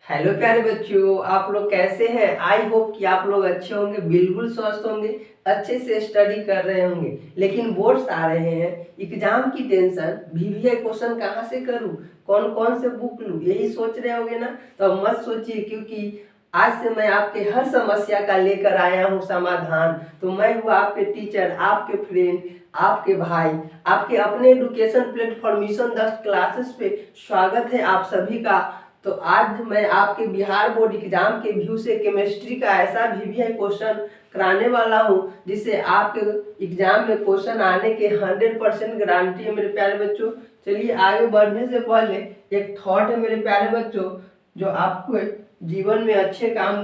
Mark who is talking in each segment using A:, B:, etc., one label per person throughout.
A: Hello प्यारे बच्चों, आप लोग कैसे हैं। आई होप कि आप लोग अच्छे होंगे, बिल्कुल स्वस्थ होंगे, अच्छे से स्टडी कर रहे होंगे। लेकिन बोर्ड्स आ रहे हैं, एग्जाम की टेंशन, वीवीआई क्वेश्चन कहाँ से करूँ, कौन कौन से बुक लूँ, यही सोच रहे होंगे ना। तो मत सोचिए, क्योंकि आज से मैं आपके हर समस्या का लेकर आया हूँ समाधान। तो मैं हूँ आपके टीचर, आपके फ्रेंड, आपके भाई, आपके अपने एजुकेशन प्लेटफॉर्म मिशन 10 क्लासेस पे स्वागत है आप सभी का। तो आज मैं आपके बिहार बोर्ड एग्जाम के व्यू से केमिस्ट्री का ऐसा वीवीआई क्वेश्चन कराने वाला हूं जिससे आपके एग्जाम में क्वेश्चन आने के 100% गारंटी है मेरे प्यारे बच्चों। चलिए आगे बढ़ने से पहले एक थॉट है मेरे प्यारे बच्चों, जो आपको जीवन में अच्छे काम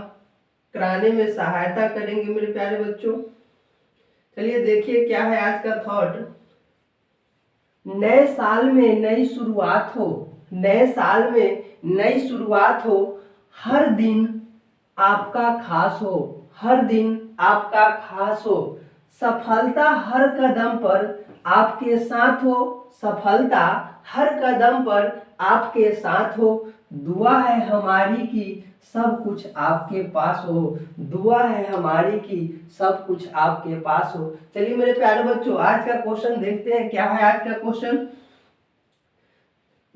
A: कराने में सहायता करेंगे मेरे प्यारे बच्चों। चलिए देखिए क्या है आज का थॉट। नए साल में नई शुरुआत हो, नए साल में नई शुरुआत हो, हर दिन आपका खास हो, हर दिन आपका खास हो, सफलता हर कदम पर आपके साथ हो, सफलता हर कदम पर आपके साथ हो, दुआ है हमारी कि सब कुछ आपके पास हो, दुआ है हमारी कि सब कुछ आपके पास हो। चलिए मेरे प्यारे बच्चों आज का क्वेश्चन देखते हैं क्या है आज का क्वेश्चन।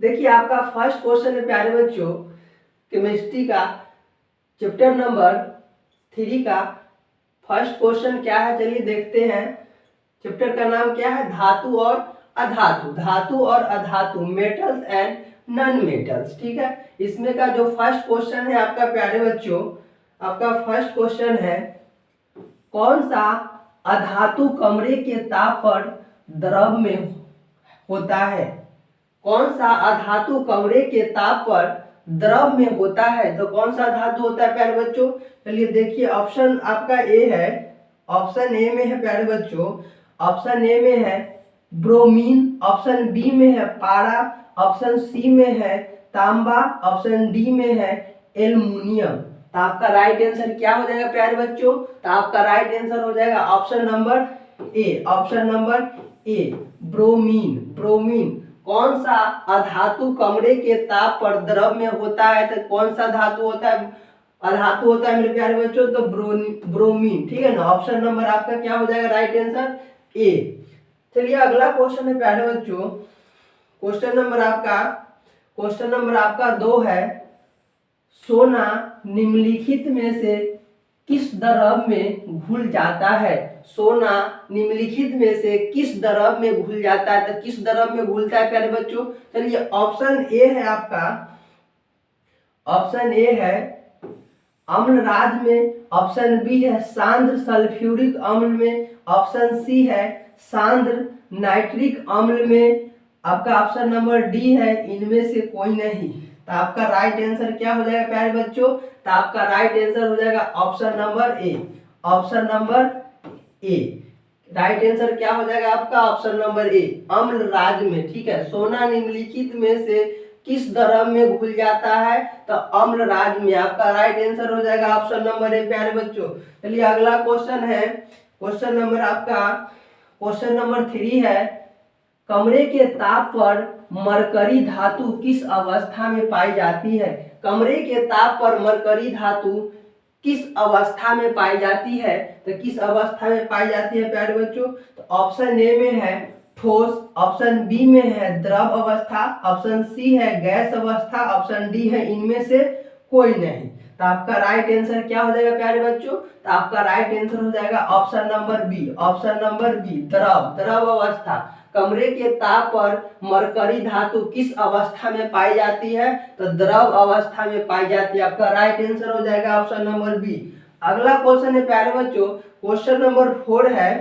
A: देखिए आपका फर्स्ट क्वेश्चन है प्यारे बच्चों, केमिस्ट्री का चैप्टर नंबर 3 का फर्स्ट क्वेश्चन क्या है, चलिए देखते हैं। चैप्टर का नाम क्या है, धातु और अधातु, धातु और अधातु, मेटल्स एंड नॉन मेटल्स। ठीक है, इसमें का जो फर्स्ट क्वेश्चन है आपका प्यारे बच्चों, आपका फर्स्ट क्वेश्चन है कौन सा अधातु कमरे के ताप पर द्रव में होता है, कौन सा अधातु कमरे के ताप पर द्रव में होता है। तो कौन सा धातु होता है प्यारे बच्चों, चलिए देखिए ऑप्शन आपका ए है, ऑप्शन ए में है प्यारे बच्चों, ऑप्शन ए में है ब्रोमीन, ऑप्शन बी में है पारा, ऑप्शन सी में है तांबा, ऑप्शन डी में है एल्युमिनियम। तो आपका राइट आंसर क्या हो जाएगा प्यारे बच्चों, तो आपका राइट आंसर हो जाएगा option number A, option number A bromine. Bromine कौन सा अधातु कमरे के ताप पर द्रव में होता है, तो कौन सा धातु होता है, अधातु होता है मेरे प्यारे बच्चों, तो ब्रोमीन। ठीक है ना, ऑप्शन नंबर आपका क्या हो जाएगा राइट आंसर ए। चलिए अगला क्वेश्चन है प्यारे बच्चों, क्वेश्चन नंबर आपका 2 है, सोना निम्नलिखित में से किस द्रव में घुल जाता है, सोना निम्नलिखित में से किस द्रव में घुल जाता है, तो किस द्रव में घुलता है प्यारे बच्चों। चलिए ऑप्शन ए है आपका, ऑप्शन ए है अम्ल राज में, ऑप्शन बी है सांद्र सल्फ्यूरिक अम्ल में, ऑप्शन सी है सांद्र नाइट्रिक अम्ल में, आपका ऑप्शन नंबर डी है इनमें से कोई नहीं। तो आपका राइट आंसर क्या हो जाएगा प्यारे बच्चों, तो आपका राइट आंसर हो जाएगा option number A, option number A. Right answer क्या हो जाएगा आपका ऑप्शन नंबर ए, अम्ल राज में। ठीक है, सोना निम्नलिखित में से किस द्रव में घुल जाता है, तो अम्ल राज में। आपका राइट आंसर हो जाएगा ऑप्शन नंबर ए प्यारे बच्चों। चलिए अगला क्वेश्चन है, क्वेश्चन नंबर आपका क्वेश्चन नंबर 3 है, कमरे के ताप पर मरकरी धातु किस अवस्था में पाई जाती है, कमरे के ताप पर मरकरी धातु किस अवस्था में पाई जाती है, तो किस अवस्था में पाई जाती है प्यारे बच्चों। तो ऑप्शन ए में है ठोस, ऑप्शन बी में है द्रव अवस्था, ऑप्शन सी है गैस अवस्था, ऑप्शन डी है इनमें से कोई नहीं। तो आपका राइट आंसर क्या हो जाएगा प्यारे बच्चों, तो आपका राइट आंसर हो जाएगा option number B, option number B द्रव, द्रव अवस्था। कमरे के ताप पर मरकरी धातु किस अवस्था में पाई जाती है, तो द्रव अवस्था में पाई जाती है। आपका राइट आंसर हो जाएगा ऑप्शन नंबर बी। अगला क्वेश्चन है प्यारे बच्चों, क्वेश्चन नंबर 4 है,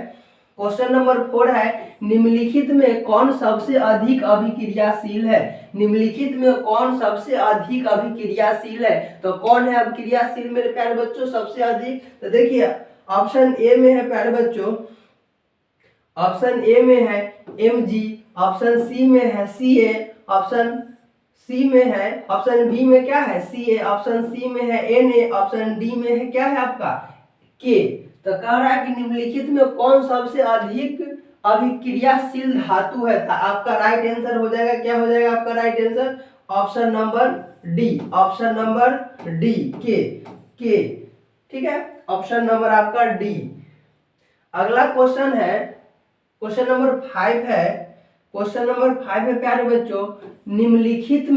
A: क्वेश्चन नंबर 4 है निम्नलिखित में कौन सबसे अधिक अभिक्रियाशील है, निम्नलिखित में कौन सबसे अधिक अभिक्रियाशील है। तो कौन है अभिक्रियाशील मेरे प्यारे बच्चों सबसे अधिक, तो देखिए ऑप्शन ए में है प्यारे बच्चों, ऑप्शन ए में है Mg, ऑप्शन सी में है Ca, ऑप्शन सी में है, ऑप्शन बी में क्या है Ca, ऑप्शन सी में है Na, ऑप्शन डी में है क्या है आपका K। तो कह रहा है कि निम्नलिखित में कौन सबसे अधिक अभिक्रियाशील धातु है, तो आपका राइट आंसर हो जाएगा क्या हो जाएगा आपका right answer option number D, option number D, के, ठीक है, ऑप्शन नंबर आपका डी। अगला क्वेश्चन है, क्वेश्चन नंबर 5 है, क्वेश्चन नंबर 5 है प्यारे बच्चों, निम्नलिखित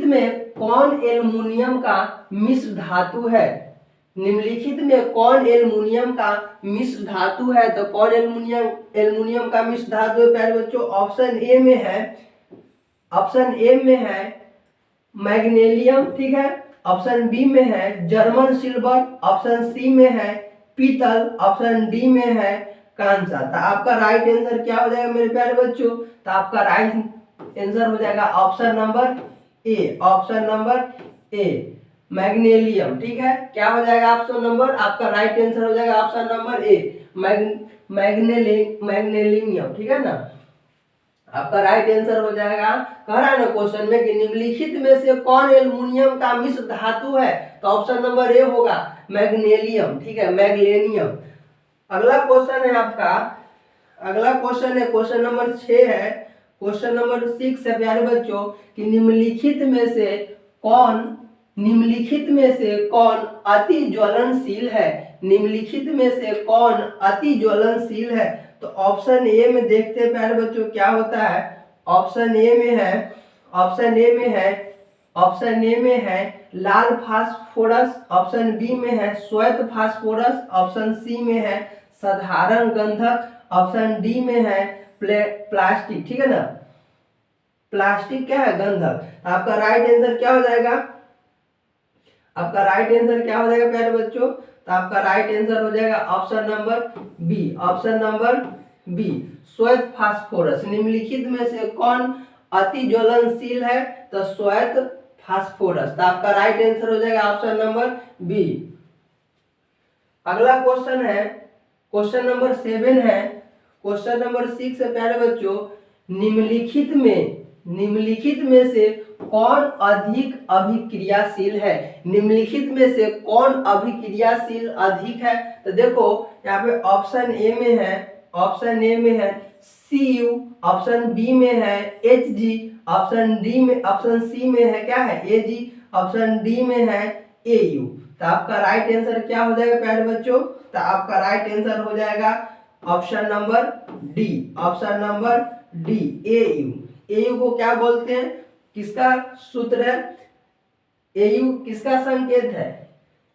A: में कौन एल्युमिनियम का मिश्र धातु है? निम्नलिखित में कौन एल्युमिनियम का मिश्र धातु है? तो कौन एल्युमिनियम का मिश्र धातु है प्यारे बच्चों? ऑप्शन ए में है मैग्नीशियम, ठीक है, ऑप्शन बी में है जर्मन सिल्वर, ऑप्शन सी में है पीतल, ऑप्शन डी में है कांसा। तो आपका राइट आंसर क्या हो जाएगा मेरे प्यारे बच्चों? तो आपका राइट आंसर हो जाएगा ऑप्शन नंबर ए, मैग्नीशियम, ठीक है। क्या हो जाएगा ऑप्शन नंबर? आपका राइट आंसर हो जाएगा ऑप्शन नंबर ए, मैग्नीशियम, ठीक है ना, आपका राइट आंसर हो जाएगा। कह रहा है ना क्वेश्चन में कि निम्नलिखित में से कौन एल्युमिनियम का मिश्र धातु है? तो ऑप्शन नंबर ए होगा मैग्नीशियम, ठीक है, मैग्नीशियम। अगला क्वेश्चन है आपका, अगला क्वेश्चन है क्वेश्चन नंबर 6 है, क्वेश्चन नंबर 6 है प्यारे बच्चों कि निम्नलिखित में से कौन अति ज्वलनशील है? निम्नलिखित में से कौन अति ज्वलनशील है? तो ऑप्शन ए में देखते हैं प्यारे बच्चों क्या होता है। ऑप्शन ए में है लाल फास्फोरस, ऑप्शन बी में है श्वेत फास्फोरस, ऑप्शन सी में है साधारण गंधक, ऑप्शन डी में है प्लास्टिक, ठीक है ना, प्लास्टिक क्या है? गंधक। आपका राइट आंसर क्या हो जाएगा? आपका राइट आंसर क्या हो जाएगा प्यारे बच्चों? तो आपका राइट आंसर हो जाएगा ऑप्शन नंबर बी, श्वेत फास्फोरस। निम्नलिखित में से कौन अति ज्वलनशील है? तो श्वेत फास्फोरस। तो आपका राइट आंसर हो जाएगा ऑप्शन नंबर बी। अगला क्वेश्चन है, क्वेश्चन नंबर 7 है, क्वेश्चन नंबर 6 है प्यारे बच्चों, निम्नलिखित में से कौन अधिक अभिक्रियाशील है? निम्नलिखित में से कौन अभिक्रियाशील अधिक है? तो देखो यहाँ पे ऑप्शन ए में है Cu, ऑप्शन बी में है Hg, ऑप्शन सी में है क्या है? Ag, ऑप्शन डी में है Au। तो आपका राइट आंसर क्या हो जाएगा प्यारे बच्चों? तो आपका राइट आंसर हो जाएगा ऑप्शन नंबर डी, Au को क्या बोलते हैं? किसका सूत्र है? Au किसका संकेत है?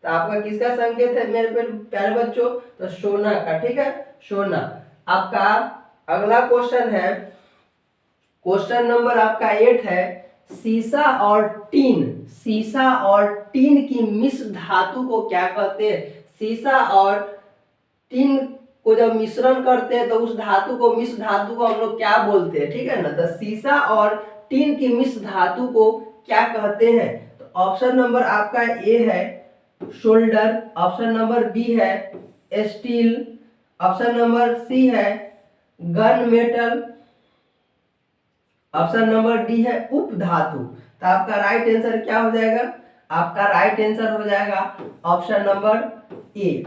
A: तो आपका किसका संकेत है मेरे प्यारे बच्चों? तो सोना का, ठीक है, सोना। आपका अगला क्वेश्चन है, क्वेश्चन नंबर आपका 8 है, सीसा और टीन की मिश्र धातु को क्या कहते हैं? सीसा और टीन को जब मिश्रण करते हैं तो उस धातु को, मिश्र धातु को हम लोग क्या बोलते हैं, ठीक है ना। तो सीसा और टीन की मिश्र धातु को क्या कहते हैं? तो ऑप्शन नंबर आपका ए है शोल्डर, ऑप्शन नंबर बी है स्टील, ऑप्शन नंबर सी है gun metal, option number D है उपधातु। तो आपका राइट आंसर क्या हो जाएगा? आपका राइट आंसर हो जाएगा ऑप्शन नंबर ए,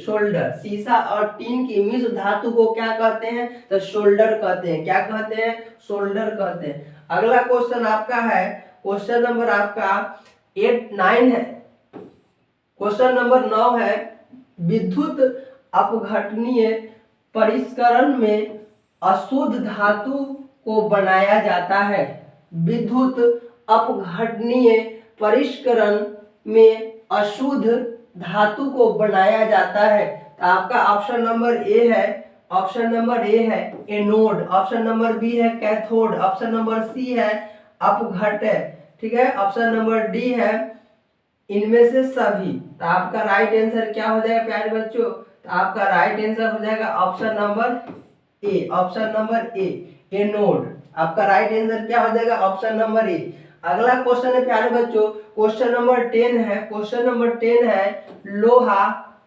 A: शोल्डर। सीसा और टीन की मिश्र धातु को क्या कहते हैं? तो शोल्डर कहते हैं। क्या कहते हैं? शोल्डर कहते हैं। अगला क्वेश्चन आपका है, क्वेश्चन नंबर आपका 9 है, क्वेश्चन नंबर 9 है, विद्युत अपघटनीय परिष्करण में अशुद्ध धातु को बनाया जाता है। विद्युत अपघटनीय परिष्करण में अशुद्ध धातु को बनाया जाता है। तो आपका ऑप्शन नंबर ए है एनोड, ऑप्शन नंबर बी है कैथोड, ऑप्शन नंबर सी है अपघट्य, ठीक है, ऑप्शन नंबर डी है इनमें से सभी। तो आपका राइट आंसर क्या हो जाएगा प्यारे बच्चों? तो आपका राइट आंसर हो जाएगा ऑप्शन नंबर ए, एनोड। आपका राइट आंसर क्या हो जाएगा? ऑप्शन नंबर ए। अगला क्वेश्चन है प्यारे बच्चों, क्वेश्चन नंबर 10 है, क्वेश्चन नंबर 10 है,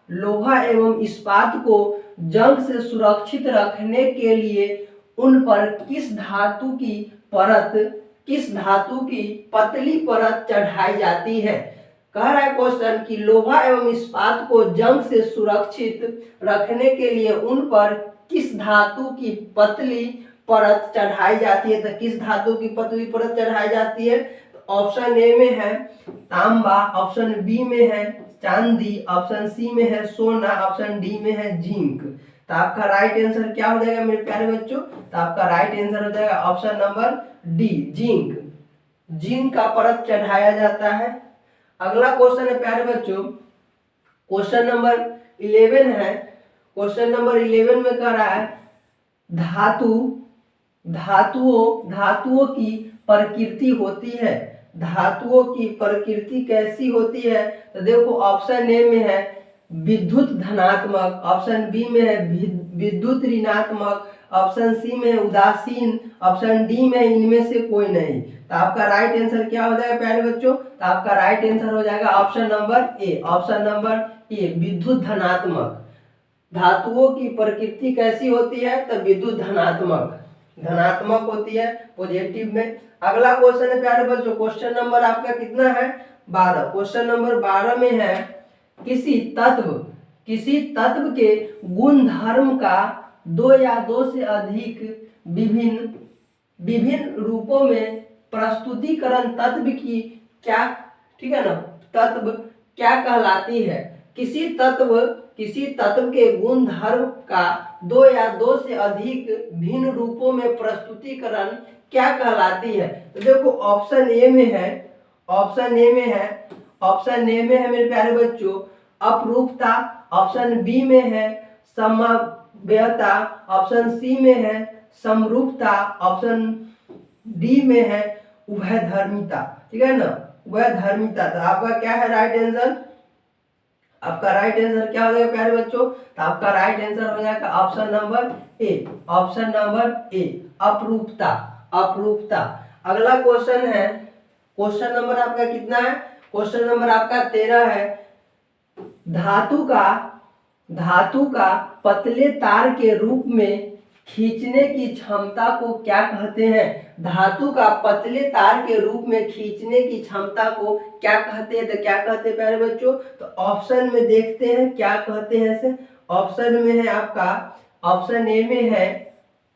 A: लोहा एवं इस्पात को जंग से सुरक्षित रखने के लिए उन पर किस धातु की पतली परत चढ़ाई जाती है? कह रहा है क्वेश्चन कि लोहा एवं इस्पात को जंग से सुरक्षित रखने के लिए उन पर किस धातु की पतली परत चढ़ाई जाती है, तो किस धातु की पतली परत चढ़ाई जाती है? तो ऑप्शन ए में है तांबा, ऑप्शन बी में है चांदी, ऑप्शन सी में है सोना, ऑप्शन डी में है जिंक। तो आपका राइट आंसर क्या हो जाएगा मेरे प्यारे बच्चों? तो आपका राइट आंसर हो जाएगा option number D, zinc. Zinc का परत चढ़ाया जाता है। अगला क्वेश्चन है प्यारे बच्चों, क्वेश्चन नंबर 11 है। क्वेश्चन नंबर 11 में कह रहा है धातुओं की प्रकृति होती है। धातुओं की प्रकृति कैसी होती है? तो देखो ऑप्शन ए में है विद्युत धनात्मक, ऑप्शन बी में है विद्युत ऋणात्मक, ऑप्शन सी में है उदासीन, ऑप्शन डी में इनमें से कोई नहीं। तो आपका राइट आंसर क्या हो जाएगा प्यारे बच्चों? तो आपका राइट आंसर हो जाएगा option number A, option number ए, विद्युत धनात्मक। धातुओं की प्रकृति कैसी होती है? तो विद्युत धनात्मक होती है, पॉजिटिव में। अगला क्वेश्चन है प्यारे बच्चों, क्वेश्चन नंबर आपका कितना है? 12। क्वेश्चन नंबर 12 में है किसी तत्व के गुण धर्म का दो या दो से अधिक विभिन्न रूपों में प्रस्तुतिकरण तत्व की क्या, ठीक है ना, तत्व क्या कहलाती है? किसी तत्व के गुण धर्म का दो या दो से अधिक भिन्न रूपों में प्रस्तुतिकरण क्या कहलाती है? तो देखो ऑप्शन ए में है मेरे प्यारे बच्चों अपरूपता, ऑप्शन बी में है समव्ययता, ऑप्शन सी में है समरूपता, ऑप्शन डी में है उभयधर्मिता, ठीक है ना, उभयधर्मिता। तो आपका क्या है राइट आंसर? आपका राइट आंसर क्या हो जाएगा प्यारे बच्चों? तो आपका राइट आंसर हो जाएगा option number A, option number A, अपरूपता। अगला क्वेश्चन है, क्वेश्चन नंबर आपका कितना है? क्वेश्चन नंबर आपका 13 है। धातु का पतले तार के रूप में खींचने की क्षमता को क्या कहते हैं? धातु का पतले तार के रूप में खींचने की क्षमता को क्या कहते हैं? तो क्या कहते हैं प्यारे बच्चों? तो ऑप्शन में देखते हैं क्या कहते हैं इसे। ऑप्शन में है आपका, ऑप्शन ए में है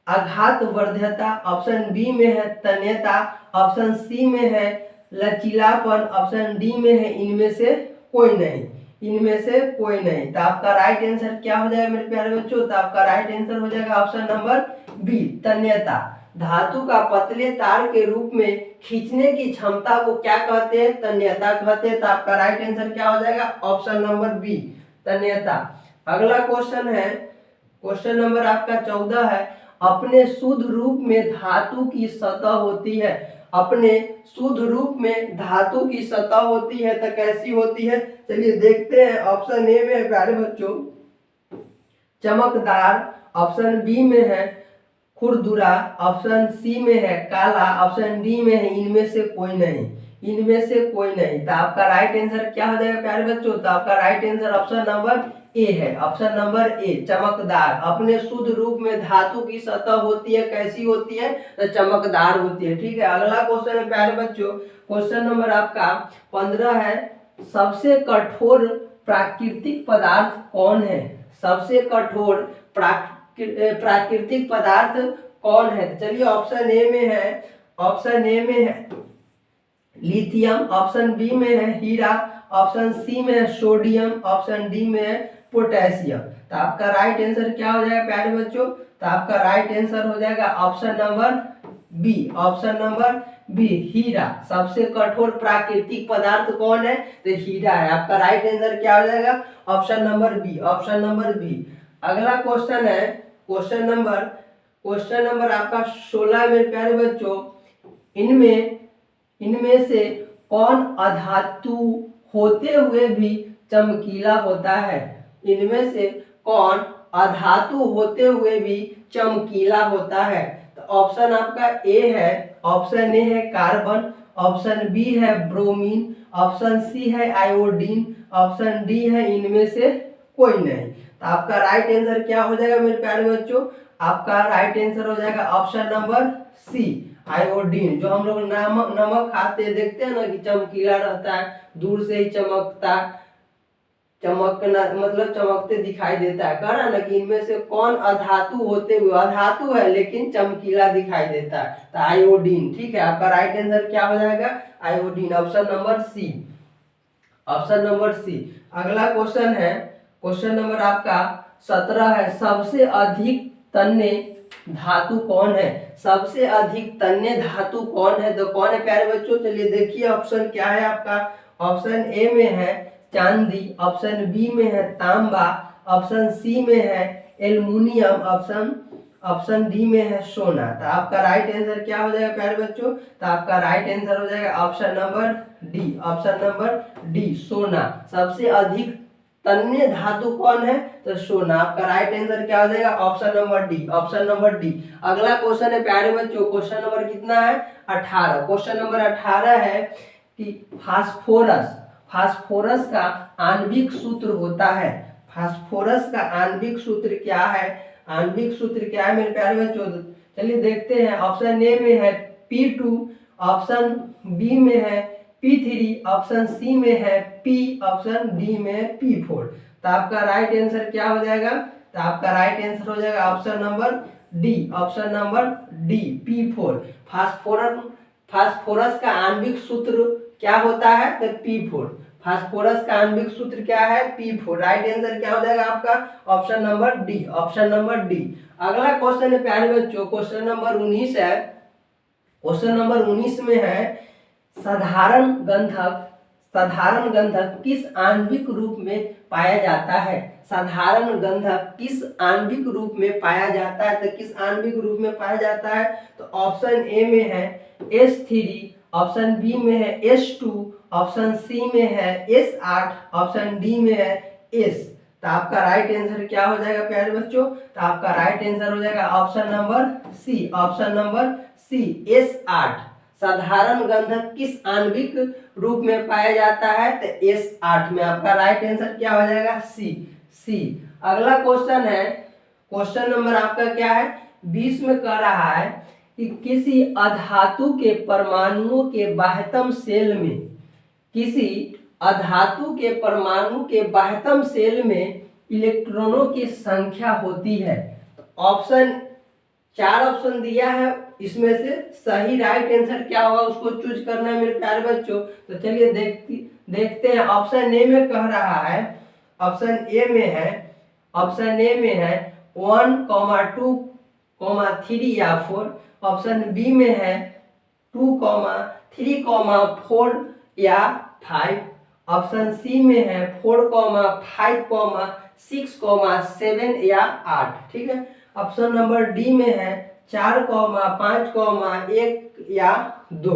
A: आघात वर्ध्यता, ऑप्शन बी में है तन्यता, ऑप्शन सी में है लचीलापन, ऑप्शन डी में है इनमें से कोई नहीं। तो आपका राइट आंसर क्या हो जाएगा मेरे प्यारे बच्चों? तो आपका राइट आंसर हो जाएगा ऑप्शन नंबर बी, तन्यता। धातु का पतले तार के रूप में खींचने की क्षमता को क्या कहते हैं? तन्यता कहते हैं। तो आपका राइट आंसर क्या हो जाएगा? ऑप्शन नंबर बी, तन्यता। अगला क्वेश्चन है, क्वेश्चन नंबर आपका 14 है। अपने शुद्ध रूप में धातु की सतह होती है। अपने शुद्ध रूप में धातु की सतह होती है तो कैसी होती है? चलिए देखते हैं। ऑप्शन ए में है प्यारे बच्चों चमकदार, ऑप्शन बी में है खुरदुरा, ऑप्शन सी में है काला, ऑप्शन डी में है इनमें से कोई नहीं। तो आपका राइट आंसर क्या हो जाएगा प्यारे बच्चों? तो आपका right answer option number A है, ऑप्शन नंबर ए, चमकदार। अपने शुद्ध रूप में धातु की सतह होती है, कैसी होती है? तो चमकदार होती है, ठीक है। अगला क्वेश्चन है प्यारे बच्चों, क्वेश्चन नंबर आपका 15 है। सबसे कठोर प्राकृतिक पदार्थ कौन है? सबसे कठोर प्राकृतिक पदार्थ कौन है? तो चलिए ऑप्शन ए में है लिथियम, ऑप्शन बी में है हीरा, ऑप्शन सी में है सोडियम, ऑप्शन डी में है पोटेशियम। तो आपका राइट आंसर क्या हो जाएगा प्यारे बच्चों? तो आपका राइट आंसर हो जाएगा option number B, option number B, हीरा। सबसे कठोर प्राकृतिक पदार्थ कौन है? तो हीरा है। आपका राइट आंसर क्या हो जाएगा? Option number B, option number B. अगला क्वेश्चन है, क्वेश्चन नंबर आपका 16 में प्यारे बच्चों इनमें से कौन अधातु होते हुए भी चमकीला होता है? इनमें से कौन अधातु होते हुए भी चमकीला होता है? तो ऑप्शन आपका ए है, ऑप्शन ए है कार्बन, ऑप्शन बी है ब्रोमीन, ऑप्शन सी है आयोडीन, ऑप्शन डी है इनमें से कोई नहीं। तो आपका राइट आंसर क्या हो जाएगा मेरे प्यारे बच्चों? आपका राइट आंसर हो जाएगा ऑप्शन नंबर सी, आयोडीन। जो हम लोग नमक खाते देखते हैं ना कि चमकीला रहता है, दूर से ही चमकना मतलब चमकते दिखाई देता है। कह रहा ना कि इनमें से कौन अधातु होते हुए, अधातु है लेकिन चमकीला दिखाई देता है, तो आयोडीन। ठीक है, आपका राइट आंसर क्या हो जाएगा? Iodine, option number C, option number C. अगला क्वेश्चन है, क्वेश्चन नंबर आपका 17 है, सबसे अधिक तन्य धातु कौन है? सबसे अधिक तन्य धातु कौन है? तो कौन है प्यारे बच्चों? चलिए देखिए ऑप्शन क्या है आपका। ऑप्शन ए में है चांदी, ऑप्शन बी में है तांबा, ऑप्शन सी में है एल्युमिनियम, ऑप्शन डी में है सोना। तो आपका राइट आंसर क्या हो जाएगा प्यारे बच्चों? तो आपका राइट आंसर हो जाएगा option number D, option number D, सोना। सबसे अधिक तन्य धातु कौन है? तो सोना। आपका राइट आंसर क्या हो जाएगा? Option number D, option number D. अगला क्वेश्चन है प्यारे बच्चों, क्वेश्चन नंबर कितना है? 18। क्वेश्चन नंबर 18 है कि फास्फोरस, फास्फोरस का आणविक सूत्र होता है। फास्फोरस का आणविक सूत्र क्या है? आणविक सूत्र क्या है मेरे प्यारे बच्चों? चलिए देखते हैं। ऑप्शन ए में है P2, ऑप्शन बी में है P3, ऑप्शन सी में है P, ऑप्शन डी में है P4। तो आपका राइट आंसर क्या हो जाएगा? तो आपका राइट आंसर हो जाएगा option number D, option number D, P4। Phosphorus, phosphorus का आणविक सूत्र क्या होता है? तो P4। फास्फोरस का आणविक सूत्र क्या है? P4। राइट आंसर क्या हो जाएगा आपका? Option number D, option number D. अगला क्वेश्चन है प्यारे बच्चों, क्वेश्चन नंबर 19 है। क्वेश्चन नंबर 19 में है साधारण गंधक, साधारण गंधक किस आणविक रूप में पाया जाता है? साधारण गंधक किस आणविक रूप में पाया जाता है? तो किस आणविक रूप में पाया जाता है? तो ऑप्शन ए में है H3, ऑप्शन बी में है H2, ऑप्शन सी में है S8, ऑप्शन डी में है S। तो आपका राइट आंसर क्या हो जाएगा प्यारे बच्चों? तो आपका राइट आंसर हो जाएगा option number C, option number C, S8। साधारण गंधक किस आणविक रूप में पाया जाता है? तो S8 में। आपका राइट आंसर क्या हो जाएगा? सी, सी। अगला क्वेश्चन है, क्वेश्चन नंबर आपका क्या है? 20 में कह रहा है कि किसी अधातु के परमाणुओं के बाह्यतम सेल में, किसी अधातु के परमाणु के बाह्यतम सेल में इलेक्ट्रॉनों की संख्या होती है। तो ऑप्शन 4 ऑप्शन दिया है, इसमें से सही राइट आंसर क्या होगा उसको चूज करना है मेरे प्यारे बच्चों। तो चलिए देखते हैं। ऑप्शन ए में कह रहा है, ऑप्शन ए में है, ऑप्शन ए में है 1, 2, 3 या 4, ऑप्शन बी में है 2, 3, 4 या 5, ऑप्शन सी में है 4, 5, 6, 7 या 8। ठीक है, ऑप्शन नंबर डी में है 4, 5, 1 या 2।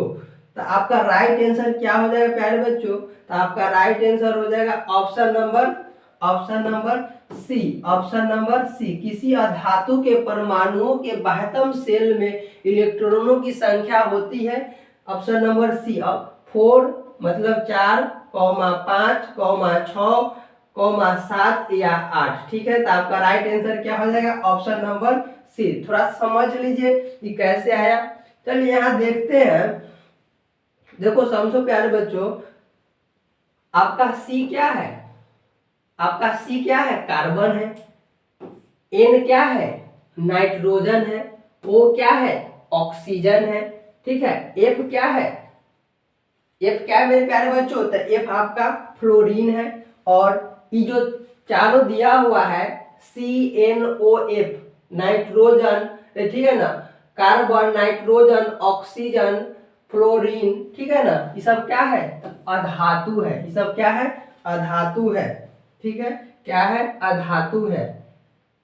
A: तो आपका राइट आंसर क्या हो जाएगा प्यारे बच्चों? तो आपका राइट आंसर हो जाएगा option number C, option number C. किसी अधातु के परमाणुओं के बाह्यतम सेल में इलेक्ट्रॉनों की संख्या होती है, ऑप्शन नंबर सी। अब 4 मतलब 4, 5, 6, 7 या 8। ठीक है, तो आपका राइट आंसर क्या हो जाएगा? Option number C. थोड़ा समझ लीजिए कि कैसे आया। चलिए यहाँ देखते हैं। देखो समझो प्यारे बच्चों, आपका सी क्या है? आपका सी क्या है? कार्बन है। एन क्या है? नाइट्रोजन है। ओ क्या है? ऑक्सीजन है। ठीक है, एफ क्या है? एफ क्या है मेरे प्यारे बच्चों? तो एफ आपका फ्लोरीन है। और ये जो चारों दिया हुआ है CNOF, नाइट्रोजन, ठीक है ना, कार्बन, नाइट्रोजन, ऑक्सीजन, फ्लोरीन, ठीक है ना, ये सब क्या है? अधातु है। ये सब क्या है? अधातु है। ठीक है, क्या है? अधातु है।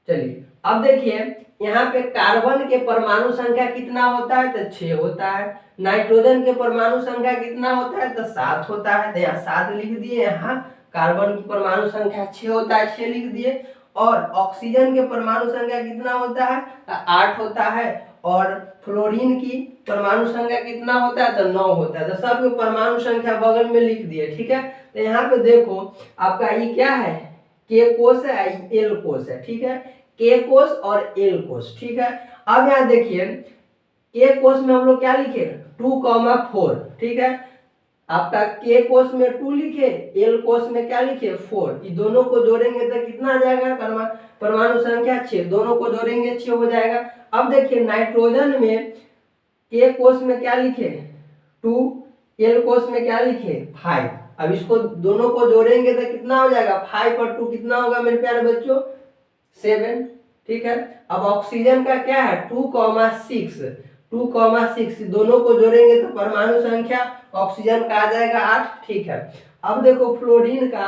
A: चलिए अब देखिए यहाँ पे कार्बन के परमाणु संख्या कितना होता है? तो 6 होता है। नाइट्रोजन के परमाणु संख्या कितना होता है? तो 7 होता है। तो यहाँ 7 लिख दिए। यहाँ कार्बन की परमाणु संख्या 6 होता है, 6 लिख दिए। और ऑक्सीजन के परमाणु संख्या कितना होता है? तो 8 होता है। और फ्लोरीन की परमाणु संख्या कितना होता है? तो 9 होता है। तो सबके परमाणु संख्या बगल में लिख दिए। ठीक है, तो यहाँ पे देखो आपका ये क्या है? के कोष है, एल कोष है। ठीक है, के कोष और एल कोष। ठीक है, अब यहाँ देखिए के कोष में हम लोग क्या लिखे? 2, 4। ठीक है, आपका के कोस में 2 लिखे, एल कोस में क्या लिखे 4, ये दोनों को जोड़ेंगे तो कितना आ जाएगा, परमाणु संख्या 6, दोनों को जोड़ेंगे 6 हो जाएगा। अब देखिए नाइट्रोजन में के कोस में क्या लिखे 2, एल कोस में क्या लिखे 5, अब इसको दोनों को जोड़ेंगे तो कितना हो जाएगा, 5 और 2 कितना होगा मेरे प्यारे बच्चों 7, ठीक है। अब ऑक्सीजन का क्या है 2,6, 2,6 दोनों को जोड़ेंगे तो परमाणु संख्या ऑक्सीजन का आ जाएगा 8, ठीक है। अब देखो फ्लोरीन का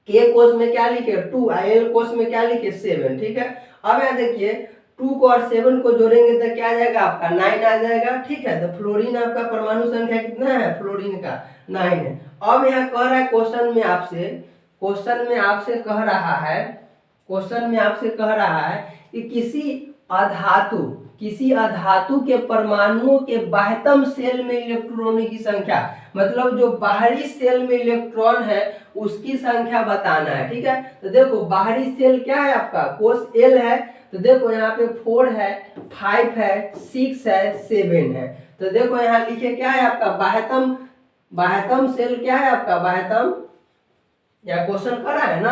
A: के कोस में क्या लिखे 2, एल कोस में क्या लिखे 7, ठीक है। अब यहाँ देखिए 2 को और 7 को जोड़ेंगे तो क्या आ जाएगा आपका 9 आ जाएगा, ठीक है। तो फ्लोरीन आपका परमाणु संख्या कितना है फ्लोरीन का 9 है। अब यहाँ कह रहा है क्वेश्चन में आपसे कह रहा है कि किसी अधातु के परमाणुओं के बाह्यतम सेल में इलेक्ट्रॉनों की संख्या, मतलब जो बाहरी सेल में इलेक्ट्रॉन है उसकी संख्या बताना है, ठीक है। तो देखो बाहरी सेल क्या है आपका कोस एल है, तो देखो यहाँ पे 4 है, 5 है, 6 है, 7 है। तो देखो यहाँ लिखे क्या है आपका बाह्यतम सेल क्या है आपका बाह्यतम, या क्वेश्चन करा है ना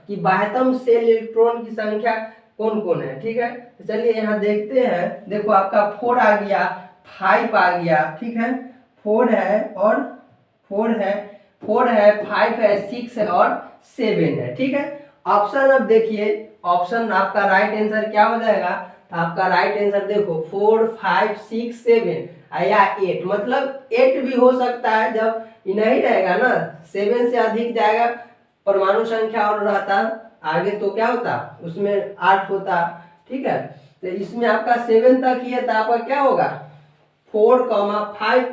A: कि बाह्यतम सेल इलेक्ट्रॉन की संख्या कौन कौन है, ठीक है। तो चलिए यहाँ देखते हैं, देखो आपका 4 आ गया, 5 आ गया, ठीक है, 4 है और 4 है, 5 है, 6 है और 7 है, ठीक है। ऑप्शन अब देखिए, ऑप्शन आपका राइट आंसर क्या हो जाएगा, तो आपका राइट आंसर देखो 4, 5, 6, 7 या 8, मतलब 8 भी हो सकता है, जब ये नहीं रहेगा ना 7 से अधिक जाएगा परमाणु संख्या और रहता आगे तो क्या होता उसमें 8 होता, ठीक है। तो इसमें आपका 7 तक ही है, तो आपका क्या होगा 4, 5,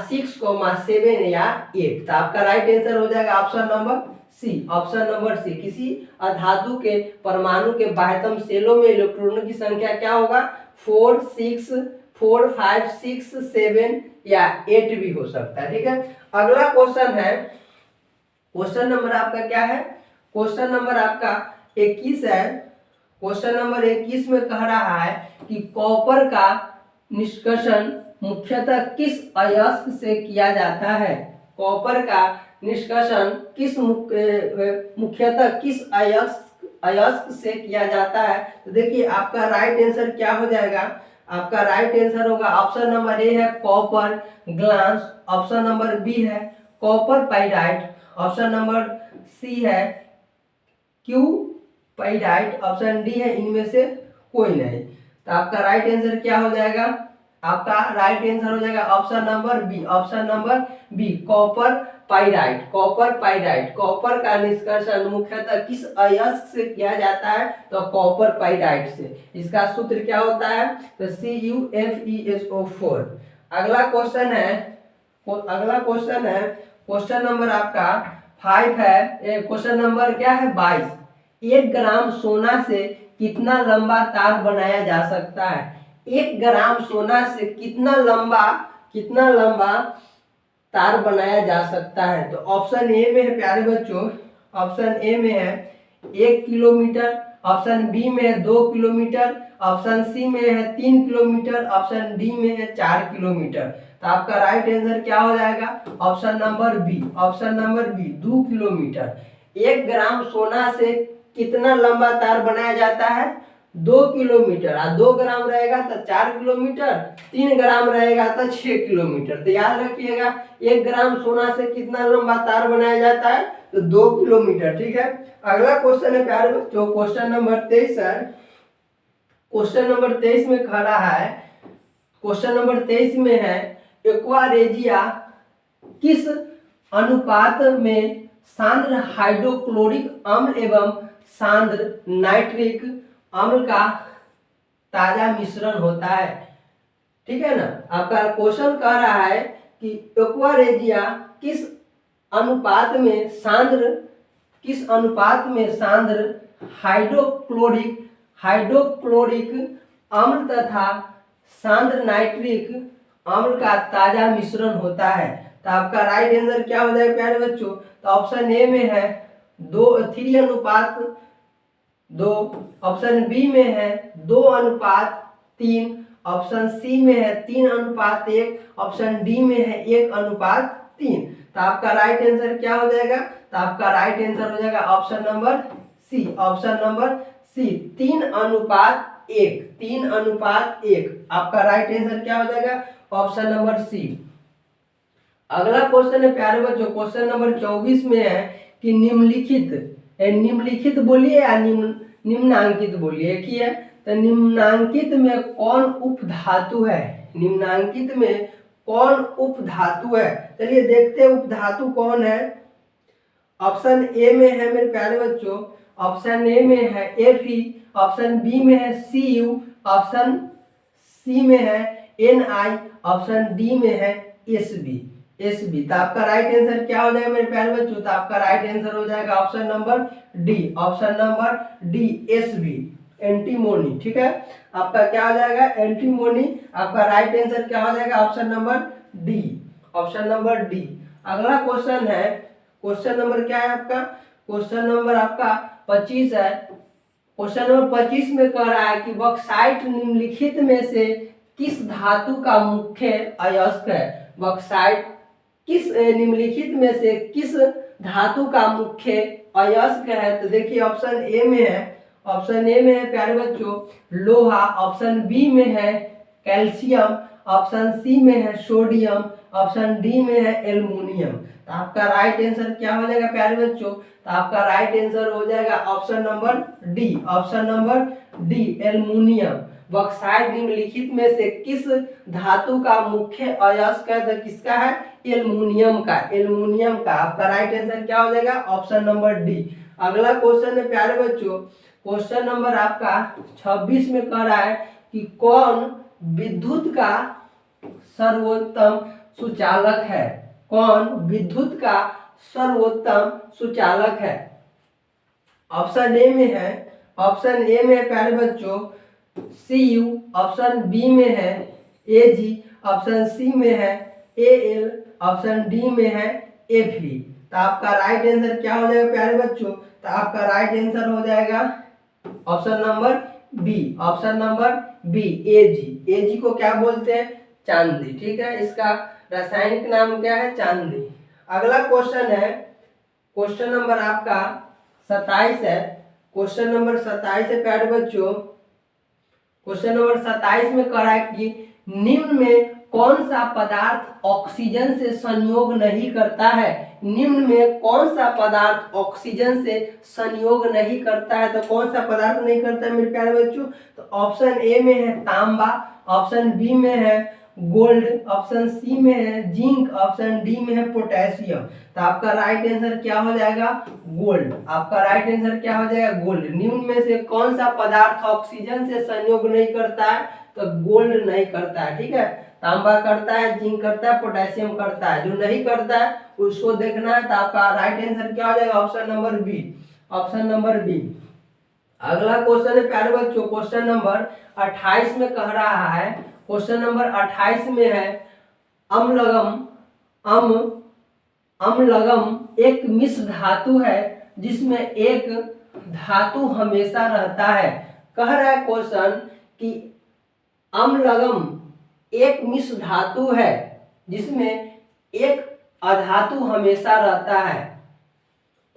A: 6, 7 या 8। तो आपका राइट आंसर हो जाएगा ऑप्शन नंबर सी। किसी अधातु के परमाणु के बाह्यतम सेलों में इलेक्ट्रॉनों की संख्या क्या होगा 4, 5, 6, 7 या 8 भी हो सकता है, ठीक है। अगला क्वेश्चन है, क्वेश्चन नंबर आपका क्या है, क्वेश्चन नंबर आपका 21 है। क्वेश्चन नंबर 21 में कह रहा है कि कॉपर का निष्कर्षण मुख्यतः किस अयस्क से किया जाता है, कॉपर का निष्कर्षण मुख्यतः किस अयस्क से किया जाता है। तो देखिए आपका राइट आंसर क्या हो जाएगा, आपका राइट आंसर होगा ऑप्शन नंबर ए है copper glass, option number B है copper pyrite, option number C है क्यू पाइराइट, ऑप्शन डी है इनमें से कोई नहीं। तो आपका राइट आंसर क्या हो जाएगा, आपका राइट आंसर हो जाएगा option number B copper pyrite. Copper का निष्कर्षण मुख्यतः किस अयस्क से किया जाता है, तो कॉपर पाइराइट से। इसका सूत्र क्या होता है, तो CuFeSO4। अगला क्वेश्चन है क्वेश्चन नंबर आपका 5 है, क्वेश्चन नंबर क्या है 22। 1 ग्राम सोना से कितना लंबा तार बनाया जा सकता है, 1 ग्राम सोना से कितना लंबा तार बनाया जा सकता है। तो ऑप्शन ए में है प्यारे बच्चों, ऑप्शन ए में है 1 किलोमीटर, ऑप्शन बी में है 2 किलोमीटर, ऑप्शन सी में है 3 किलोमीटर, ऑप्शन डी में है 4 किलोमीटर। तो आपका राइट आंसर क्या हो जाएगा, ऑप्शन नंबर बी 2 किलोमीटर। 1 ग्राम सोना से कितना लंबा तार बनाया जाता है 2 किलोमीटर, 2 ग्राम रहेगा तो 4 किलोमीटर, 3 ग्राम रहेगा तो 6 किलोमीटर। तो याद रखिएगा 1 ग्राम सोना से कितना लंबा तार बनाया जाता है, तो 2 किलोमीटर, ठीक है। अगला क्वेश्चन है प्यारे बच्चों, क्वेश्चन नंबर 23 है। क्वेश्चन नंबर 23 में कह रहा है, क्वेश्चन नंबर 23 में है एक्वारेजिया किस अनुपात में सांद्र हाइड्रोक्लोरिक अम्ल एवं सांद्र नाइट्रिक अम्ल का ताजा मिश्रण होता है, ठीक है ना। आपका क्वेश्चन कह रहा है कि एक्वारेजिया किस अनुपात में सांद्र हाइड्रोक्लोरिक अम्ल तथा सांद्र नाइट्रिक अम्ल का ताजा मिश्रण होता है। तो आपका राइट आंसर क्या हो जाएगा प्यारे बच्चों, तो ऑप्शन ए में है 3:2, ऑप्शन बी में है 2:3, ऑप्शन सी में है 3:1, ऑप्शन डी में है 1:3। तो आपका राइट आंसर क्या हो जाएगा? तो आपका राइट आंसर हो जाएगा option number C. Option number C 3:1, 3:1 आपका राइट आंसर क्या हो जाएगा? Option number C. अगला क्वेश्चन है प्यारे बच्चों, क्वेश्चन नंबर 24 में है कि निम्नलिखित बोलिए या निम्नांकित बोलिए, एक ही है। तो निम्नांकित में कौन उपधातु है? निम्नांकित में कौन उपधातु है? चलिए देखते हैं उपधातु कौन है। ऑप्शन ए में है मेरे प्यारे बच्चों, ऑप्शन ए में है Fe, ऑप्शन बी में है Cu, ऑप्शन सी में है Ni, ऑप्शन डी में है Sb। तो आपका राइट आंसर क्या हो जाएगा मेरे प्यारे बच्चों? तो आपका राइट आंसर हो जाएगा option number D. Option number D Sb, antimony. ठीक है, आपका क्या हो जाएगा? एंटीमोनी। आपका राइट आंसर क्या हो जाएगा? Option number D. Option number D. अगला क्वेश्चन है, क्वेश्चन नंबर क्या है आपका? क्वेश्चन नंबर आपका 25 है। क्वेश्चन नंबर 25 में कह रहा है कि बॉक्साइट निम्नलिखित में से किस धातु का मुख्य अयस्क है? बॉक्साइट किस निम्नलिखित में से किस धातु का मुख्य अयस्क है? तो देखिए ऑप्शन ए में है, ऑप्शन ए में है प्यारे बच्चों लोहा, ऑप्शन बी में है कैल्शियम, ऑप्शन सी में है सोडियम, ऑप्शन डी में है एल्युमिनियम। तो आपका राइट आंसर क्या हो जाएगा प्यारे बच्चों? तो आपका राइट आंसर हो जाएगा option number D. Option number D aluminium. Bauxite निम्नलिखित में से किस धातु का मुख्य अयस्क है? तो किसका है? एल्युमिनियम का। एल्युमिनियम का। आपका राइट आंसर क्या हो जाएगा? Option number D. अगला क्वेश्चन है प्यारे बच्चों, क्वेश्चन नंबर आपका 26 में कह रहा है कि कौन विद्युत का सर्वोत्तम सुचालक है? कौन विद्युत का सर्वोत्तम सुचालक है? ऑप्शन ए में है, ऑप्शन ए में प्यारे बच्चों Cu, ऑप्शन बी में है Ag, ऑप्शन सी में है Al, ऑप्शन डी में है Fe। तो आपका राइट आंसर क्या हो जाएगा प्यारे बच्चों? तो आपका राइट आंसर हो जाएगा option number B. Option number B Ag। Ag को क्या बोलते हैं? चांदी। ठीक है, इसका रासायनिक नाम क्या है? चांदी। अगला क्वेश्चन है, क्वेश्चन नंबर आपका 27 है। क्वेश्चन नंबर 27 है प्यारे बच्चों, क्वेश्चन नंबर 27 में कह रहा है कि निम्न में कौन सा पदार्थ ऑक्सीजन से संयोग नहीं करता है? निम्न में कौन सा पदार्थ ऑक्सीजन से संयोग नहीं करता है? तो कौन सा पदार्थ नहीं करता है मेरे प्यारे बच्चों? तो ऑप्शन ए में है तांबा, ऑप्शन बी में है गोल्ड, ऑप्शन सी में है जिंक, ऑप्शन डी में है पोटेशियम। तो आपका राइट आंसर क्या हो जाएगा? गोल्ड। आपका राइट आंसर क्या हो जाएगा? गोल्ड। निम्न में से कौन सा पदार्थ ऑक्सीजन से संयोग नहीं करता है? तो गोल्ड नहीं करता है। ठीक है, तांबा करता है, जिंक करता है, पोटेशियम करता है। जो नहीं करता है उसको देखना है। तो आपका राइट आंसर क्या हो जाएगा? Option number B. Option number B. अगला क्वेश्चन है प्यारे बच्चों, क्वेश्चन नंबर 28 में कह रहा है, क्वेश्चन नंबर 28 में है अम्लगम एक मिश्र धातु है जिसमें एक धातु हमेशा रहता है। कह रहा है क्वेश्चन कि अम्लगम एक मिश्र धातु है जिसमें एक अधातु हमेशा रहता है।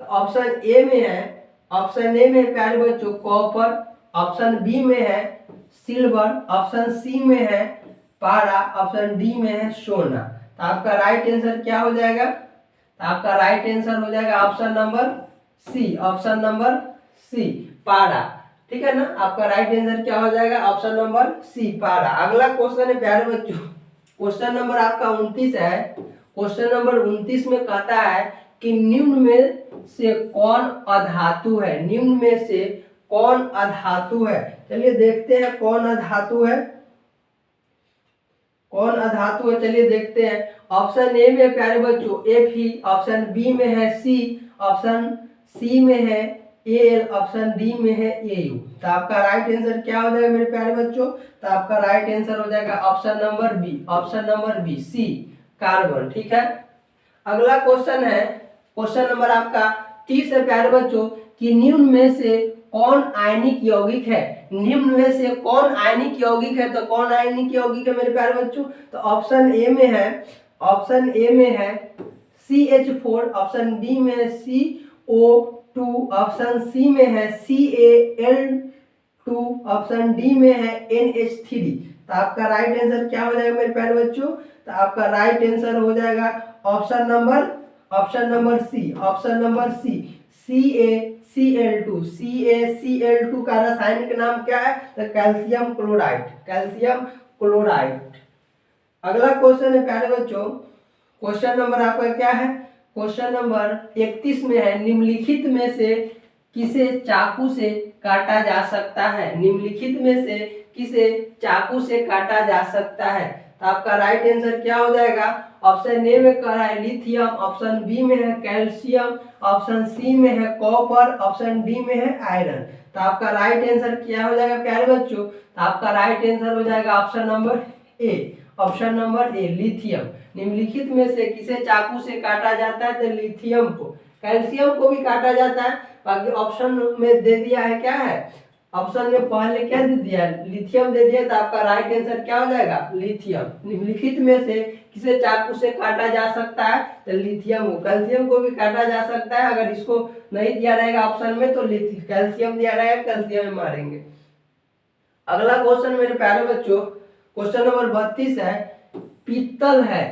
A: तो ऑप्शन ए में है, ऑप्शन ए में प्यारे बच्चों कॉपर, ऑप्शन बी में है सिल्वर, ऑप्शन सी में है पारा, ऑप्शन डी में है सोना। तो आपका राइट आंसर क्या हो जाएगा? तो आपका राइट आंसर हो जाएगा option number C. Option number C पारा। ठीक है ना, आपका राइट आंसर क्या हो जाएगा? ऑप्शन नंबर सी पारा। अगला क्वेश्चन है प्यारे बच्चों, क्वेश्चन नंबर आपका 29 है। क्वेश्चन नंबर 29 में कहता है कि निम्न में से कौन अधातु है? निम्न में से कौन अधातु है? चलिए देखते हैं कौन अधातु है, कौन अधातु है। चलिए देखते हैं। ऑप्शन ए में प्यारे बच्चों Fe, ऑप्शन बी में है सी, ऑप्शन सी में है Al, ऑप्शन डी में है Au। तो आपका राइट आंसर क्या हो जाएगा मेरे प्यारे बच्चों? तो आपका राइट आंसर हो जाएगा option number B. Option number B C carbon. ठीक है, अगला क्वेश्चन है, क्वेश्चन नंबर आपका 30 है प्यारे बच्चों कि कि निम्न में से कौन आयनिक यौगिक है। निम्न में से कौन आयनिक यौगिक है, तो कौन आयनिक यौगिक है मेरे प्यारे बच्चों, तो ऑप्शन ए में है, ऑप्शन ए में है CH4, ऑप्शन बी में है CO2, ऑप्शन सी में है CaL2, ऑप्शन डी में है NH3। तो आपका राइट आंसर क्या हो जाएगा मेरे प्यारे बच्चों, तो आपका राइट आंसर हो जाएगा option number C, option number C CaCl2। CaCl2 का रासायनिक नाम क्या है, तो कैल्शियम क्लोराइड, कैल्शियम क्लोराइड। अगला क्वेश्चन है प्यारे बच्चों, क्वेश्चन नंबर आपका क्या है, क्वेश्चन नंबर 31 में है, निम्नलिखित में से किसे चाकू से काटा जा सकता है। निम्नलिखित में से किसे चाकू से काटा जा सकता है, तो आपका राइट आंसर क्या हो जाएगा, ऑप्शन ए में कह रहा है लिथियम, ऑप्शन बी में है कैल्शियम, ऑप्शन सी में है कॉपर, ऑप्शन डी में है आयरन। तो आपका राइट आंसर क्या हो जाएगा प्यारे बच्चों, तो आपका राइट आंसर हो जाएगा option number A, option number A lithium. निम्नलिखित में से किसे चाकू से काटा जाता है, तो लिथियम को। कैल्शियम को भी काटा जाता है, बाकी ऑप्शन में दे दिया है क्या है, ऑप्शन में पहले क्या दे दिया है, लिथियम दे दिया, तो आपका राइट आंसर क्या हो जाएगा, लिथियम। निम्नलिखित में से किसे चाकू से काटा जा सकता है, तो लिथियम को। कैल्शियम को भी काटा जा सकता है, अगर इसको नहीं दिया रहेगा ऑप्शन में तो कैल्शियम दिया रहेगा, कैल्शियम में मारेंगे। अगला क्वेश्चन मेरे प्यारे बच्चों, क्वेश्चन नंबर 32 है, पीतल है,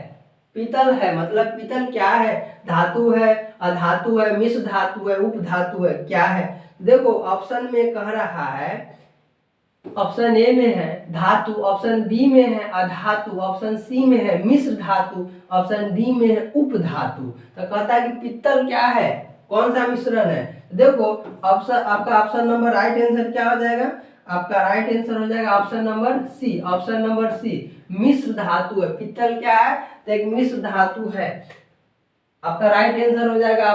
A: पीतल है मतलब पीतल क्या है, धातु है, अधातु है, मिश्र धातु है, उप धातु है, क्या है। देखो ऑप्शन में कह रहा है, ऑप्शन ए में है धातु, ऑप्शन बी में है अधातु, ऑप्शन सी में है मिश्र धातु, ऑप्शन डी में है उप धातु। तो कहता है कि पीतल क्या है, कौन सा मिश्रण है। देखो ऑप्शन, आपका ऑप्शन नंबर राइट आंसर क्या हो जाएगा, आपका राइट आंसर हो जाएगा option number C, option number C मिश्र धातु है। पीतल क्या है, तो एक मिश्र धातु है। आपका राइट आंसर हो जाएगा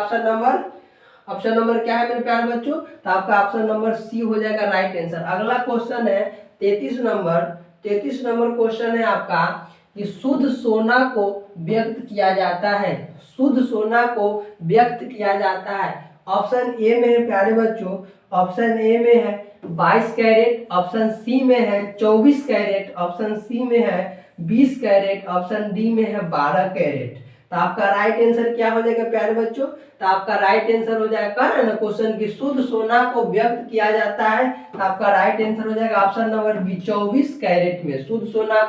A: ऑप्शन नंबर क्या है मेरे प्यारे बच्चों, तो आपका ऑप्शन नंबर सी हो जाएगा राइट आंसर। अगला क्वेश्चन है 33 नंबर क्वेश्चन है आपका कि शुद्ध सोना को व्यक्त किया जाता है, शुद्ध सोना को व्यक्त किया जाता है। ऑप्शन ए में है प्यारे बच्चों, ऑप्शन ए में है 22 कैरेट, ऑप्शन सी में है 24 कैरेट, ऑप्शन सी में है 20 कैरेट, ऑप्शन डी में है 12 कैरेट। तो आपका राइट आंसर क्या हो जाएगा प्यारे बच्चों, तो आपका राइट आंसर हो जाएगा, कह रहे ना क्वेश्चन की शुद्ध सोना को व्यक्त किया जाता है, तो आपका राइट आंसर हो जाएगा ऑप्शन नंबर बी 24 कैरेट में शुद्ध सोना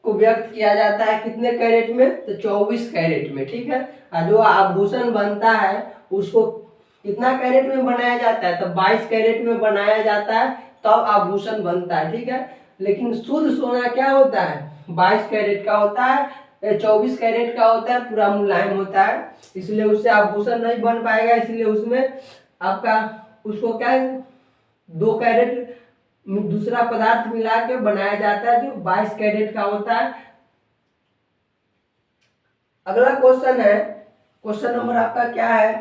A: को व्यक्त किया जाता है। कितने कैरेट में, तो 24 कैरेट में, ठीक है। और जो आभूषण बनता है उसको कितना कैरेट में बनाया जाता है, तो 22 कैरेट में बनाया जाता है, तब आभूषण बनता है, ठीक है। लेकिन शुद्ध सोना क्या होता है, 22 कैरेट का होता है, 24 कैरेट का होता है, पूरा मुलायम होता है, इसलिए उससे आभूषण नहीं बन पाएगा। इसलिए उसमें आपका उसको क्या 2 कैरेट दूसरा पदार्थ मिला के बनाया जाता है, जो 22 कैरेट का होता है। अगला क्वेश्चन है, क्वेश्चन नंबर आपका क्या है,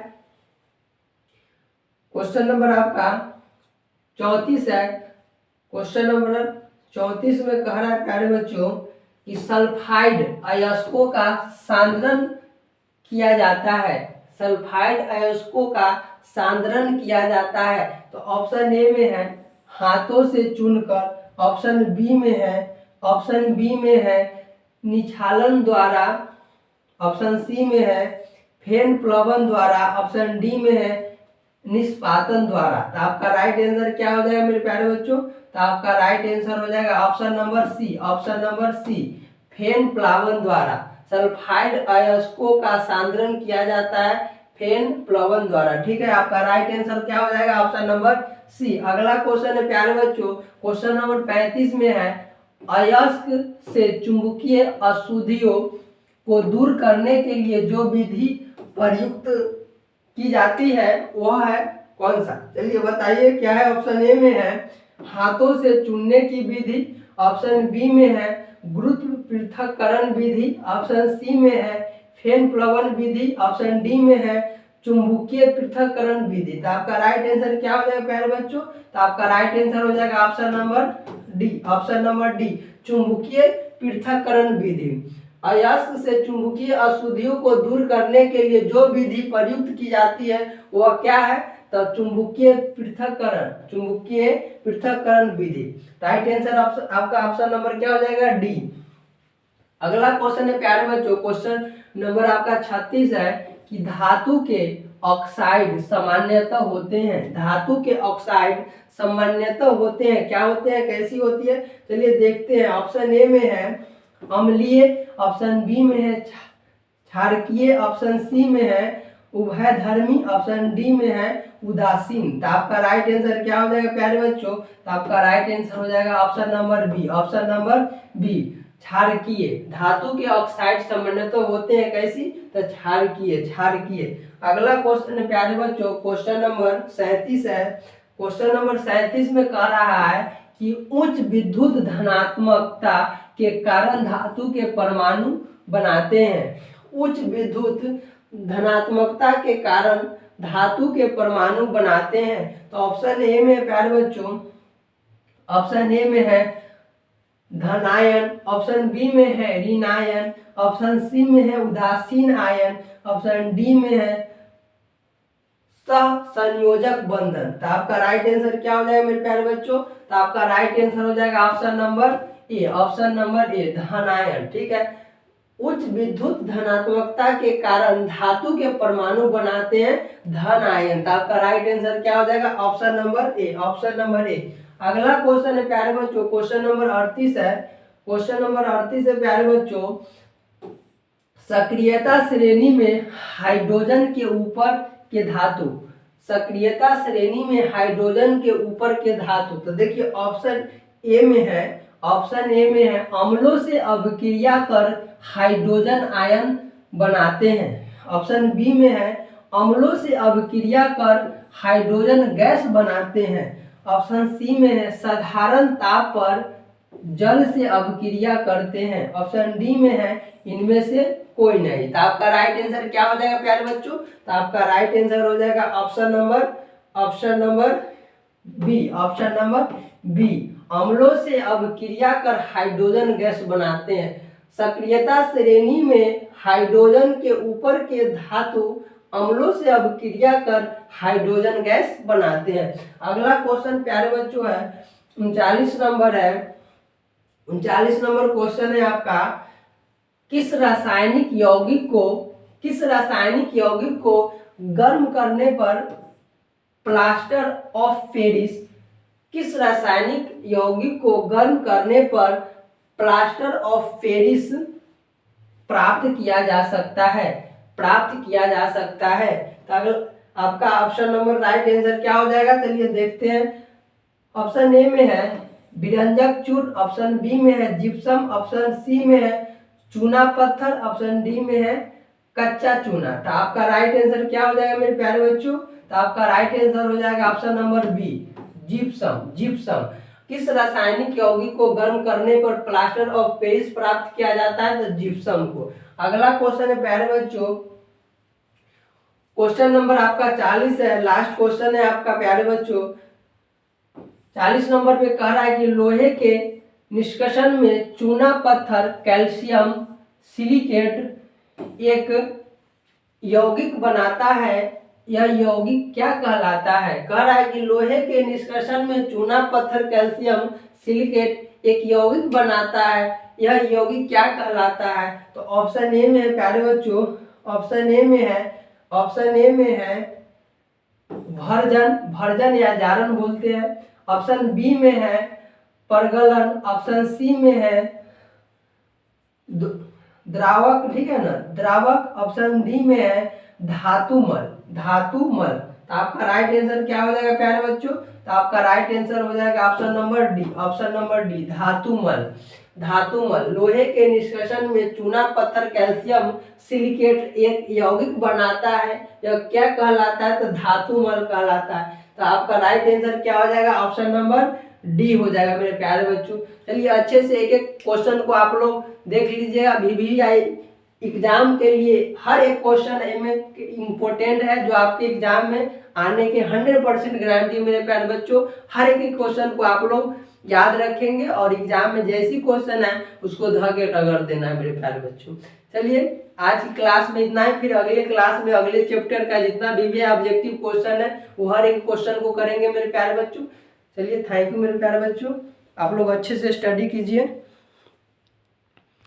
A: क्वेश्चन नंबर आपका 34 है। क्वेश्चन नंबर 34 में कह रहा है प्यारे बच्चों कि सल्फाइड अयस्कों का सांद्रण किया जाता है, सल्फाइड अयस्कों का सांद्रण किया जाता है। तो ऑप्शन ए में है हाथों से चुनकर, ऑप्शन बी में है निछालन द्वारा, ऑप्शन सी में है फेन प्लवन द्वारा, ऑप्शन डी में है निष्पादन द्वारा। तो आपका राइट आंसर क्या हो जाएगा मेरे प्यारे बच्चों, तो आपका राइट आंसर हो जाएगा ऑप्शन नंबर सी फेन प्लावन द्वारा। सल्फाइड अयस्कों का सांद्रण किया जाता है फेन प्लवन द्वारा, ठीक है। आपका राइट आंसर क्या हो जाएगा ऑप्शन नंबर सी। अगला क्वेश्चन है प्यारे बच्चों, क्वेश्चन नंबर 35 में है अयस्क से चुंबकीय अशुद्धियों को दूर करने के लिए जो विधि प्रयुक्त की जाती है वह है कौन सा, चलिए बताइए क्या है। ऑप्शन ए में है हाथों से चुनने की विधि, ऑप्शन बी में है गुरुत्व पृथक्करण विधि, ऑप्शन सी में है फेन प्लवन विधि, ऑप्शन डी में है चुंबकीय पृथक्करण विधि। तो आपका राइट आंसर क्या हो जाएगा प्यारे बच्चों, तो आपका राइट आंसर हो जाएगा ऑप्शन नंबर डी चुंबकीय पृथक्करण विधि। अयस्क से चुंबकीय अशुद्धियों को दूर करने के लिए जो विधि प्रयुक्त की जाती है वह क्या है, तो चुंबकीय पृथक्करण विधि। राइट आंसर आपका ऑप्शन नंबर क्या हो जाएगा? डी। अगला क्वेश्चन है प्यारे बच्चों, क्वेश्चन नंबर आपका 36 है कि धातु के ऑक्साइड सामान्यतः होते हैं। धातु के ऑक्साइड सामान्यतः होते हैं, क्या होते हैं, कैसी होती है? चलिए देखते हैं। ऑप्शन ए में है अम्लीय, ऑप्शन बी में है क्षारकीय, ऑप्शन सी में है उभयधर्मी, ऑप्शन डी में है उदासीन। तो आपका राइट आंसर क्या हो जाएगा प्यारे बच्चों? तो आपका राइट आंसर हो जाएगा option number B. Option number B, क्षारकीय। धातु के ऑक्साइड सामान्यतः होते हैं कैसी? तो क्षारकीय। अगला क्वेश्चन है प्यारे बच्चों, क्वेश्चन नंबर 37 है। क्वेश्चन नंबर 37 में कह रहा है कि उच्च विद्युत धनात्मकता के कारण धातु के परमाणु बनाते हैं। उच्च विद्युत धनात्मकता के कारण धातु के परमाणु बनाते हैं। तो ऑप्शन ए में प्यारे बच्चों, ऑप्शन ए में है धनायन, ऑप्शन बी में है ऋणायन, ऑप्शन सी में है उदासीन आयन, ऑप्शन डी में है सहसंयोजक बंधन। तो आपका राइट आंसर क्या हो जाएगा मेरे प्यारे बच्चों? तो आपका राइट आंसर हो जाएगा option number A. Option number A, धनायन। ठीक है, उच्च विद्युत धनात्मकता के कारण धातु के परमाणु बनाते हैं धन आयन। तो आपका राइट आंसर क्या हो जाएगा? Option number A. Option number ए। अगला क्वेश्चन है प्यारे बच्चों, क्वेश्चन नंबर 38 है। क्वेश्चन नंबर 38 है प्यारे बच्चों, सक्रियता श्रेणी में हाइड्रोजन के ऊपर के धातु। सक्रियता श्रेणी में हाइड्रोजन के ऊपर के धातु। तो देखिए ऑप्शन ए में है, ऑप्शन ए में है अम्लों से अभिक्रिया कर हाइड्रोजन आयन बनाते हैं। ऑप्शन बी में है अम्लों से अभिक्रिया कर हाइड्रोजन गैस बनाते हैं। ऑप्शन सी में है साधारण ताप पर जल से अभिक्रिया करते हैं। ऑप्शन डी में है इनमें से कोई नहीं। तो आपका राइट आंसर क्या हो जाएगा प्यारे बच्चों? तो आपका राइट आंसर हो जाएगा option number B. Option number B, अम्लों से अभिक्रिया कर हाइड्रोजन गैस बनाते हैं। सक्रियता श्रेणी में हाइड्रोजन के ऊपर के धातु अम्लों से अभिक्रिया कर हाइड्रोजन गैस बनाते हैं। अगला क्वेश्चन प्यारे बच्चों है 39 नंबर है। 39 नंबर क्वेश्चन है आपका, किस रासायनिक यौगिक को गर्म करने पर प्लास्टर ऑफ पेरिस, किस रासायनिक यौगिक को गर्म करने पर प्लास्टर ऑफ पेरिस प्राप्त किया जा सकता है? तो अगर आपका ऑप्शन नंबर राइट आंसर क्या हो जाएगा? चलिए देखते हैं। ऑप्शन ए में है विरंजक चूर्ण, ऑप्शन बी में है जिप्सम, ऑप्शन सी में है चूना पत्थर, ऑप्शन डी में है कच्चा चूना। तो आपका राइट आंसर क्या हो जाएगा मेरे प्यारे बच्चों? तो आपका राइट आंसर हो जाएगा ऑप्शन नंबर बी, जिप्सम। किस रासायनिक यौगिक को गर्म करने पर प्लास्टर ऑफ पेरिस प्राप्त किया जाता है? तो जिप्सम को। अगला क्वेश्चन है प्यारे बच्चों, क्वेश्चन नंबर आपका 40 है, लास्ट क्वेश्चन है आपका प्यारे बच्चों। 40 नंबर पे कह रहा है कि लोहे के निष्कर्षण में चूना पत्थर कैल्शियम सिलिकेट एक यौगिक बनाता है, यह यौगिक क्या कहलाता है? कह रहा है कि लोहे के निष्कर्षण में चूना पत्थर कैल्शियम सिलिकेट एक यौगिक बनाता है, यह यौगिक क्या कहलाता है? तो ऑप्शन ए में है प्यारे बच्चों, ऑप्शन ए में है भर्जन या जारन बोलते हैं। ऑप्शन बी में है परगलन, ऑप्शन सी में है द्रावक, ठीक है ना, द्रावक। ऑप्शन डी में है धातुमल। तो आपका राइट आंसर क्या हो जाएगा प्यारे बच्चों? तो आपका राइट आंसर हो जाएगा ऑप्शन नंबर डी, धातुमल। लोहे के निष्कर्षण में चूना पत्थर कैल्शियम सिलिकेट एक यौगिक बनाता है, यह क्या कहलाता है? तो धातुमल कहलाता है। तो आपका राइट आंसर क्या हो जाएगा? ऑप्शन नंबर डी हो जाएगा मेरे प्यारे बच्चों। चलिए अच्छे से एक एक क्वेश्चन को आप लोग देख लीजिएगा। VVI एग्जाम के लिए हर एक क्वेश्चन इम्पोर्टेंट है, जो आपके एग्जाम में आने के 100% गारंटी मेरे प्यारे बच्चों। हर एक क्वेश्चन को आप लोग याद रखेंगे और एग्जाम में जैसी क्वेश्चन है उसको धके रगड़ देना है मेरे प्यारे बच्चों। चलिए आज की क्लास में इतना ही, फिर अगले क्लास में अगले चैप्टर का जितना भी ऑब्जेक्टिव क्वेश्चन है वो हर एक क्वेश्चन को करेंगे मेरे प्यारे बच्चों। चलिए थैंक यू मेरे प्यारे बच्चों, आप लोग अच्छे से स्टडी कीजिए।